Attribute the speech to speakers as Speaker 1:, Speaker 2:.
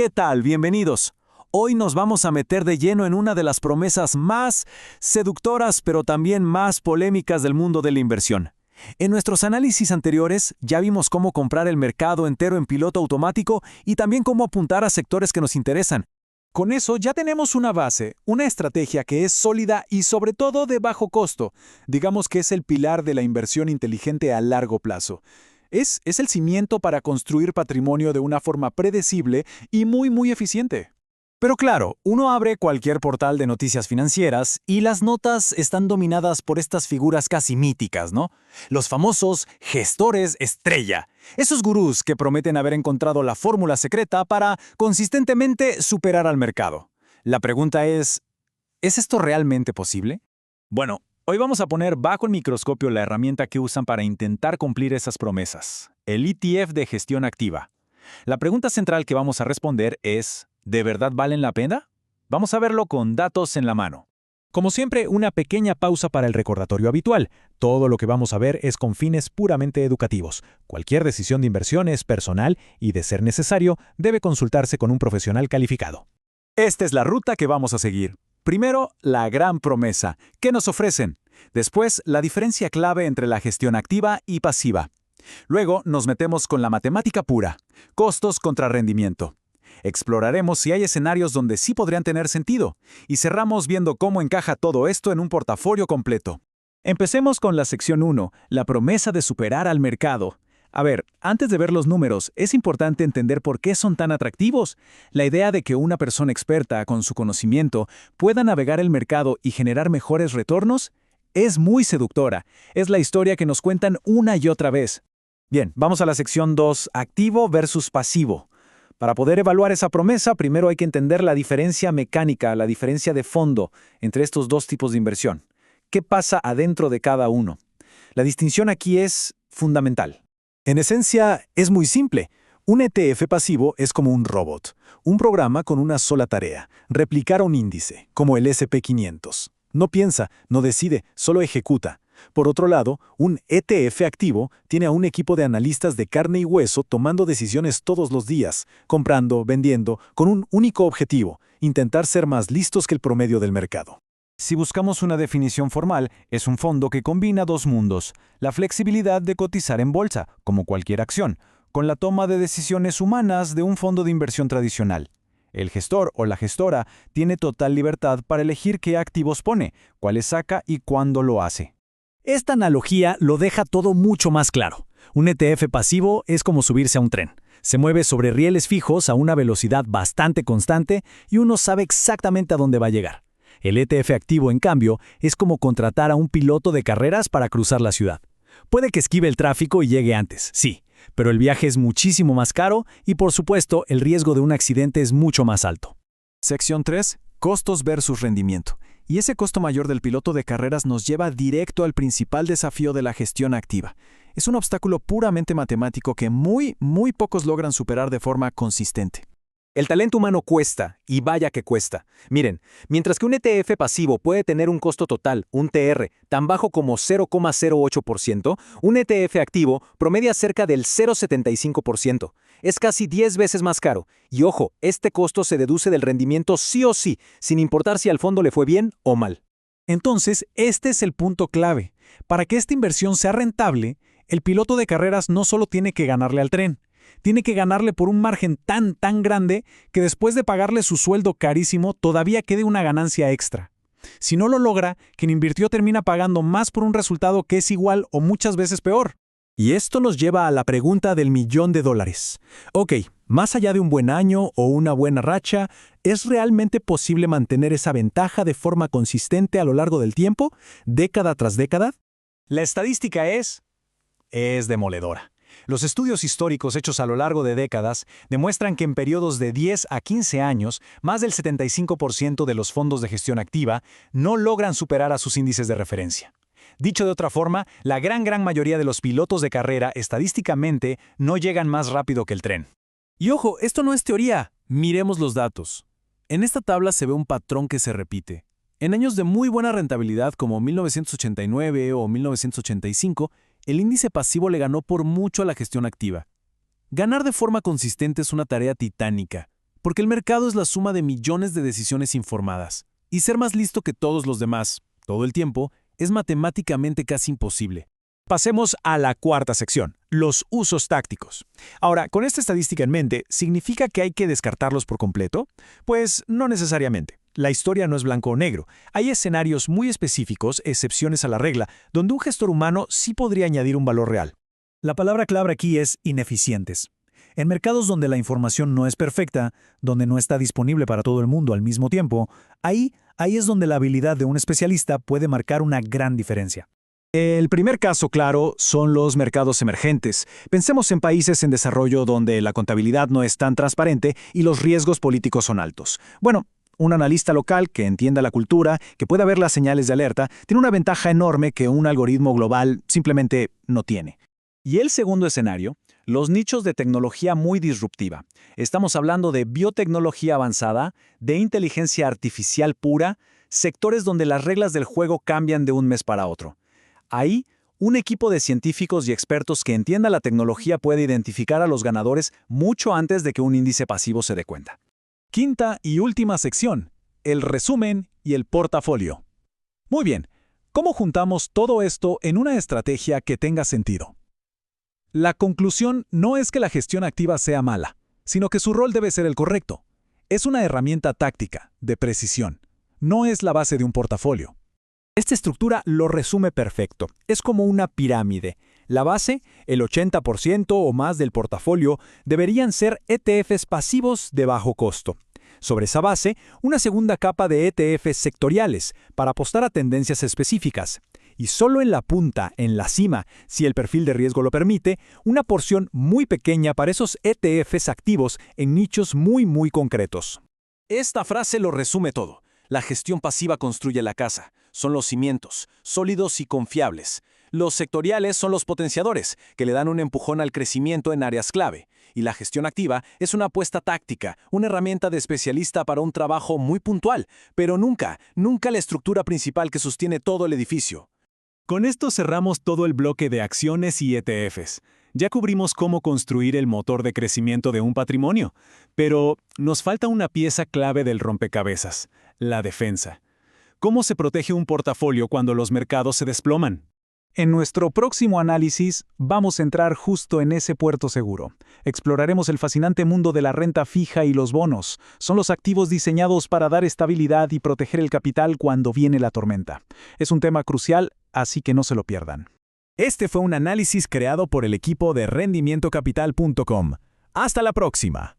Speaker 1: ¿Qué tal? Bienvenidos. Hoy nos vamos a meter de lleno en una de las promesas más seductoras, pero también más polémicas del mundo de la inversión. En nuestros análisis anteriores ya vimos cómo comprar el mercado entero en piloto automático y también cómo apuntar a sectores que nos interesan. Con eso ya tenemos una base, una estrategia que es sólida y sobre todo de bajo costo. Digamos que es el pilar de la inversión inteligente a largo plazo. Es el cimiento para construir patrimonio de una forma predecible y muy eficiente. Pero claro, uno abre cualquier portal de noticias financieras y las notas están dominadas por estas figuras casi míticas, ¿no? Los famosos gestores estrella. Esos gurús que prometen haber encontrado la fórmula secreta para consistentemente superar al mercado. La pregunta ¿es esto realmente posible? Bueno, hoy vamos a poner bajo el microscopio la herramienta que usan para intentar cumplir esas promesas, el ETF de gestión activa. La pregunta central que vamos a responder es, ¿de verdad valen la pena? Vamos a verlo con datos en la mano. Como siempre, una pequeña pausa para el recordatorio habitual. Todo lo que vamos a ver es con fines puramente educativos. Cualquier decisión de inversión es personal y, de ser necesario, debe consultarse con un profesional calificado. Esta es la ruta que vamos a seguir. Primero, la gran promesa. ¿Qué nos ofrecen? Después, la diferencia clave entre la gestión activa y pasiva. Luego, nos metemos con la matemática pura. Costos contra rendimiento. Exploraremos si hay escenarios donde sí podrían tener sentido. Y cerramos viendo cómo encaja todo esto en un portafolio completo. Empecemos con la sección 1, la promesa de superar al mercado. A ver, antes de ver los números, es importante entender por qué son tan atractivos. La idea de que una persona experta, con su conocimiento, pueda navegar el mercado y generar mejores retornos es muy seductora. Es la historia que nos cuentan una y otra vez. Bien, vamos a la sección 2, activo versus pasivo. Para poder evaluar esa promesa, primero hay que entender la diferencia mecánica, la diferencia de fondo entre estos dos tipos de inversión. ¿Qué pasa adentro de cada uno? La distinción aquí es fundamental. En esencia, es muy simple. Un ETF pasivo es como un robot, un programa con una sola tarea, replicar un índice, como el SP500. No piensa, no decide, solo ejecuta. Por otro lado, un ETF activo tiene a un equipo de analistas de carne y hueso tomando decisiones todos los días, comprando, vendiendo, con un único objetivo, intentar ser más listos que el promedio del mercado. Si buscamos una definición formal, es un fondo que combina dos mundos, la flexibilidad de cotizar en bolsa, como cualquier acción, con la toma de decisiones humanas de un fondo de inversión tradicional. El gestor o la gestora tiene total libertad para elegir qué activos pone, cuáles saca y cuándo lo hace. Esta analogía lo deja todo mucho más claro. Un ETF pasivo es como subirse a un tren. Se mueve sobre rieles fijos a una velocidad bastante constante y uno sabe exactamente a dónde va a llegar. El ETF activo, en cambio, es como contratar a un piloto de carreras para cruzar la ciudad. Puede que esquive el tráfico y llegue antes, sí, pero el viaje es muchísimo más caro y, por supuesto, el riesgo de un accidente es mucho más alto. Sección 3. Costos versus rendimiento. Y ese costo mayor del piloto de carreras nos lleva directo al principal desafío de la gestión activa. Es un obstáculo puramente matemático que muy pocos logran superar de forma consistente. El talento humano cuesta, y vaya que cuesta. Miren, mientras que un ETF pasivo puede tener un costo total, un TR, tan bajo como 0,08%, un ETF activo promedia cerca del 0,75%. Es casi 10 veces más caro. Y ojo, este costo se deduce del rendimiento sí o sí, sin importar si al fondo le fue bien o mal. Entonces, este es el punto clave. Para que esta inversión sea rentable, el piloto de carreras no solo tiene que ganarle al tren, tiene que ganarle por un margen tan grande que después de pagarle su sueldo carísimo todavía quede una ganancia extra. Si no lo logra, quien invirtió termina pagando más por un resultado que es igual o muchas veces peor. Y esto nos lleva a la pregunta del $1.000.000. Ok, más allá de un buen año o una buena racha, ¿es realmente posible mantener esa ventaja de forma consistente a lo largo del tiempo, década tras década? La estadística es demoledora. Los estudios históricos hechos a lo largo de décadas demuestran que en periodos de 10 a 15 años, más del 75% de los fondos de gestión activa no logran superar a sus índices de referencia. Dicho de otra forma, la gran mayoría de los pilotos de carrera estadísticamente no llegan más rápido que el tren. Y ojo, esto no es teoría. Miremos los datos. En esta tabla se ve un patrón que se repite. En años de muy buena rentabilidad como 1989 o 1985, el índice pasivo le ganó por mucho a la gestión activa. Ganar de forma consistente es una tarea titánica, porque el mercado es la suma de millones de decisiones informadas. Y ser más listo que todos los demás, todo el tiempo, es matemáticamente casi imposible. Pasemos a la cuarta sección, los usos tácticos. Ahora, con esta estadística en mente, ¿significa que hay que descartarlos por completo? Pues no necesariamente. La historia no es blanco o negro. Hay escenarios muy específicos, excepciones a la regla, donde un gestor humano sí podría añadir un valor real.
Speaker 2: La palabra clave aquí es ineficientes. En mercados donde la información no es perfecta, donde no está disponible para todo el mundo al mismo tiempo, ahí es donde la habilidad de un especialista puede marcar una gran diferencia.
Speaker 1: El primer caso claro son los mercados emergentes. Pensemos en países en desarrollo donde la contabilidad no es tan transparente y los riesgos políticos son altos. Bueno, un analista local que entienda la cultura, que pueda ver las señales de alerta, tiene una ventaja enorme que un algoritmo global simplemente no tiene. Y el segundo escenario, los nichos de tecnología muy disruptiva. Estamos hablando de biotecnología avanzada, de inteligencia artificial pura, sectores donde las reglas del juego cambian de un mes para otro. Ahí, un equipo de científicos y expertos que entienda la tecnología puede identificar a los ganadores mucho antes de que un índice pasivo se dé cuenta. Quinta y última sección, el resumen y el portafolio. Muy bien, ¿cómo juntamos todo esto en una estrategia que tenga sentido? La conclusión no es que la gestión activa sea mala, sino que su rol debe ser el correcto. Es una herramienta táctica, de precisión. No es la base de un portafolio. Esta estructura lo resume perfecto. Es como una pirámide. La base, el 80% o más del portafolio, deberían ser ETFs pasivos de bajo costo. Sobre esa base, una segunda capa de ETFs sectoriales para apostar a tendencias específicas. Y solo en la punta, en la cima, si el perfil de riesgo lo permite, una porción muy pequeña para esos ETFs activos en nichos muy concretos. Esta frase lo resume todo. La gestión pasiva construye la casa. Son los cimientos, sólidos y confiables. Los sectoriales son los potenciadores, que le dan un empujón al crecimiento en áreas clave. Y la gestión activa es una apuesta táctica, una herramienta de especialista para un trabajo muy puntual, pero nunca la estructura principal que sostiene todo el edificio. Con esto cerramos todo el bloque de acciones y ETFs. Ya cubrimos cómo construir el motor de crecimiento de un patrimonio, pero nos falta una pieza clave del rompecabezas, la defensa. ¿Cómo se protege un portafolio cuando los mercados se desploman? En nuestro próximo análisis vamos a entrar justo en ese puerto seguro. Exploraremos el fascinante mundo de la renta fija y los bonos. Son los activos diseñados para dar estabilidad y proteger el capital cuando viene la tormenta. Es un tema crucial, así que no se lo pierdan. Este fue un análisis creado por el equipo de rendimientocapital.com. Hasta la próxima.